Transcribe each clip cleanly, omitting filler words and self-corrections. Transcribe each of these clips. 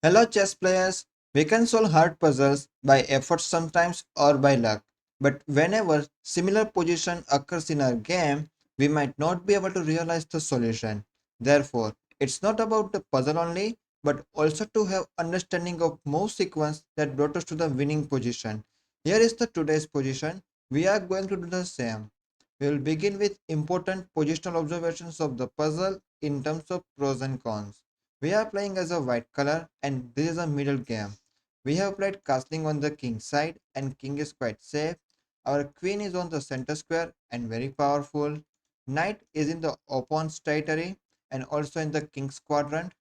Hello, chess players. We can solve hard puzzles by effort sometimes or by luck. But whenever similar position occurs in our game, we might not be able to realize the solution. Therefore, it's not about the puzzle only, but also to have understanding of move sequence that brought us to the winning position. Here is the today's position. We are going to do the same. We will begin with important positional observations of the puzzle in terms of pros and cons. We are playing as a white color and this is a middle game. We have played castling on the king side and king is quite safe. Our queen is on the center square and very powerful. Knight is in the opponent's territory and also in the king's quadrant.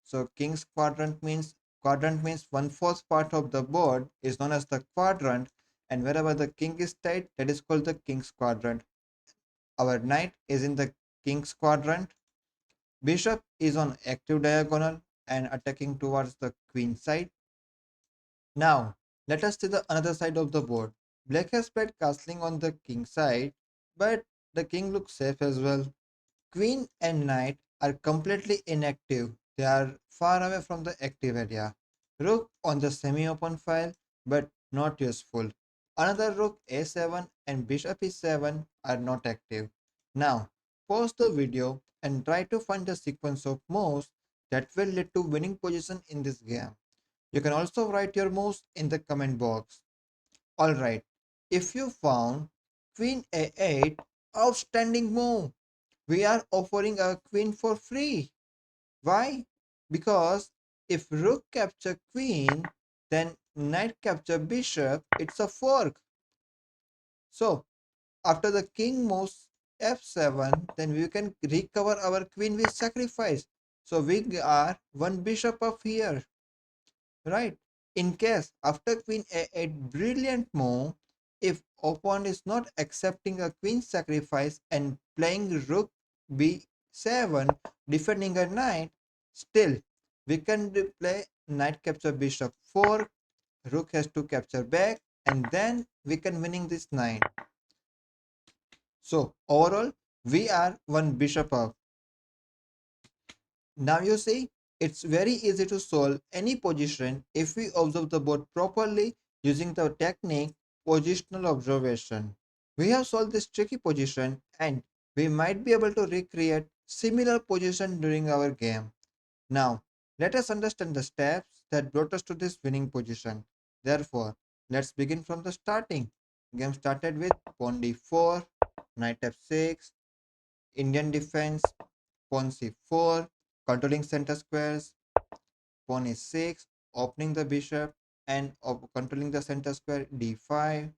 So king's quadrant means one-fourth part of the board is known as the quadrant, and wherever the king is tied, that is called the king's quadrant. Our knight is in the king's quadrant. Bishop is on active diagonal and attacking towards the queen side. Now, let us see the another side of the board. Black has played castling on the king side, but the king looks safe as well. Queen and knight are completely inactive. They are far away from the active area. Rook on the semi-open file, but not useful. Another rook a7 and bishop e7 are not active. Now, pause the video and try to find the sequence of moves that will lead to winning position in this game. You can also write your moves in the comment box. Alright, if you found Queen a8, outstanding move. We are offering a queen for free. Why? Because if rook capture queen, then knight capture bishop, it's a fork. So after the king moves f7, then we can recover our queen with sacrifice. So we are one bishop up here, right? In case after queen a8 brilliant move, if opponent is not accepting a queen sacrifice and playing rook b7 defending a knight, still we can play knight capture bishop 4, rook has to capture back, and then we can winning this knight. So overall we are one bishop up. Now you see, it's very easy to solve any position if we observe the board properly using the technique positional observation. We have solved this tricky position and we might be able to recreate similar position during our game. Now, let us understand the steps that brought us to this winning position. Therefore, let's begin from the starting. Game started with pawn d4, knight f6, Indian defense, pawn c4, controlling center squares, pawn e6, opening the bishop and controlling the center square d5,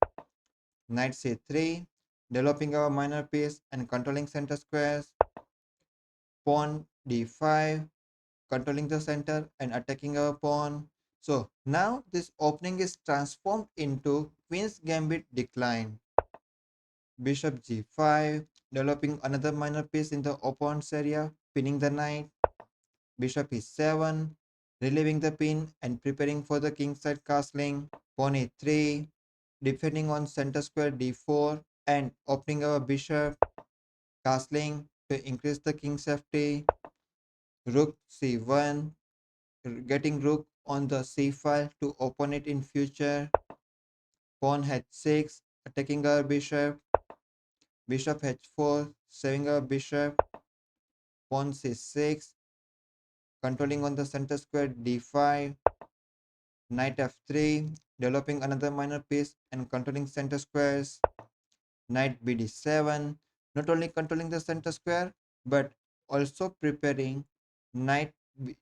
knight c3, developing our minor piece and controlling center squares, pawn d5, controlling the center and attacking our pawn. So now this opening is transformed into Queen's Gambit decline. Bishop g5, developing another minor piece in the opponent's area, pinning the knight. Bishop e7, relieving the pin and preparing for the kingside castling. Pawn e3, defending on center square d4 and opening our bishop, castling to increase the king safety. Rook c1, getting rook on the c file to open it in future. Pawn h6, attacking our bishop. Bishop h4, saving our bishop. Pawn c6, controlling on the center square d5. Knight f3, developing another minor piece and controlling center squares. Knight bd7, not only controlling the center square but also preparing knight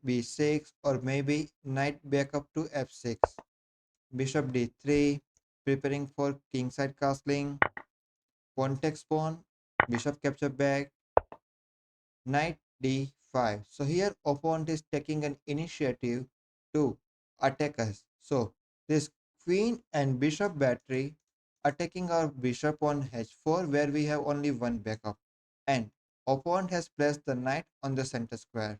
b6 or maybe knight back up to f6. Bishop d3, preparing for kingside castling. Pawn takes pawn, bishop capture back, knight d5. So here opponent is taking an initiative to attack us. So this queen and bishop battery attacking our bishop on h4 where we have only one backup. And opponent has placed the knight on the center square.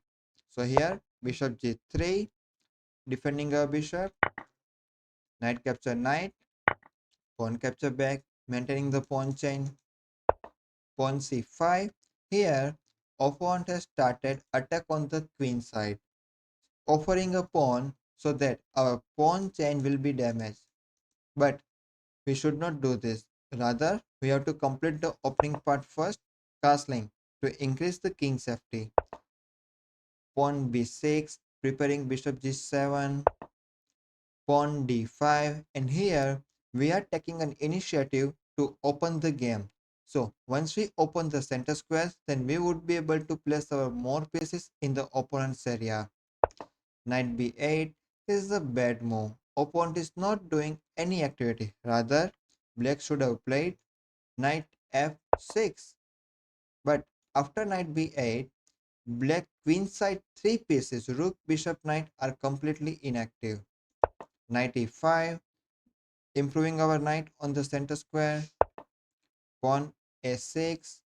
So here bishop g3 defending our bishop, knight capture knight, pawn capture back, maintaining the pawn chain, pawn c5. Here opponent has started attack on the queen side, offering a pawn so that our pawn chain will be damaged. But we should not do this. Rather, we have to complete the opening part first, castling, to increase the king safety. Pawn b6, preparing bishop g7, pawn d5, and here we are taking an initiative to open the game. So once we open the center squares, then we would be able to place our more pieces in the opponent's area. Knight b8 is a bad move. Opponent is not doing any activity. Rather, black should have played knight f6. But after knight b8, black queenside three pieces, rook, bishop, knight, are completely inactive. Knight e5, improving our knight on the center square. Pawn a6,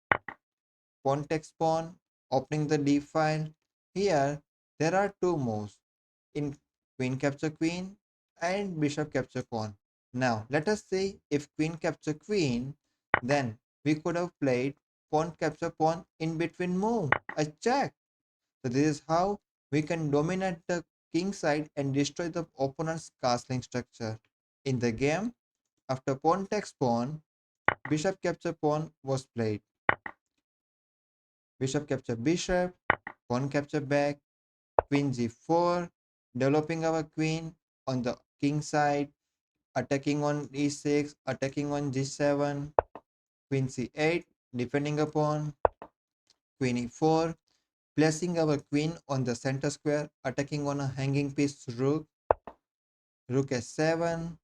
pawn takes pawn, opening the d file. Here, there are two moves in queen capture queen and bishop capture pawn. Now, let us see if queen capture queen, then we could have played pawn capture pawn in between move, a check. So this is how we can dominate the king side and destroy the opponent's castling structure. In the game, after pawn takes pawn, bishop capture pawn was played. Bishop capture bishop, pawn capture back, queen g4, developing our queen on the king side, attacking on e6, attacking on g7, queen c8, defending upon queen e4, placing our queen on the center square, attacking on a hanging piece rook, rook s7,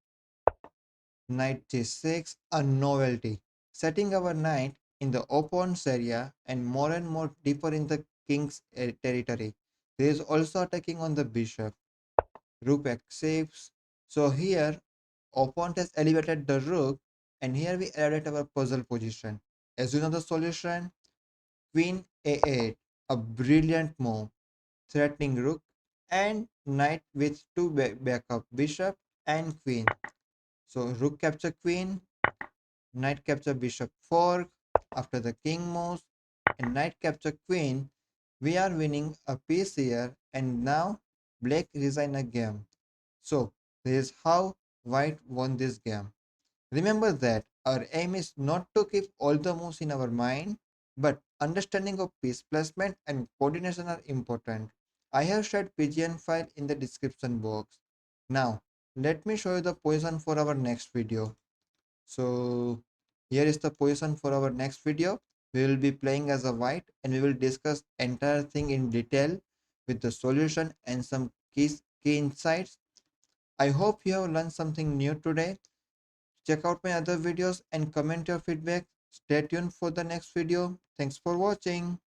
knight g6, a novelty, setting our knight in the opponent's area and more deeper in the king's territory. There is also attacking on the bishop, rook f6. So here, opponent has elevated the rook, and here we elevate our puzzle position. As you know the solution, queen a8, a brilliant move, threatening rook and knight with two backup, bishop and queen. So rook capture queen, knight capture bishop fork after the king moves, and knight capture queen. We are winning a piece here, and now black resign a game. So this is how white won this game. Remember that our aim is not to keep all the moves in our mind, but understanding of piece placement and coordination are important. I have shared PGN file in the description box. Now, let me show you the position for our next video. So, here is the position for our next video. We will be playing as a white and we will discuss entire thing in detail with the solution and some key insights. I hope you have learned something new today. Check out my other videos and comment your feedback. Stay tuned for the next video. Thanks for watching.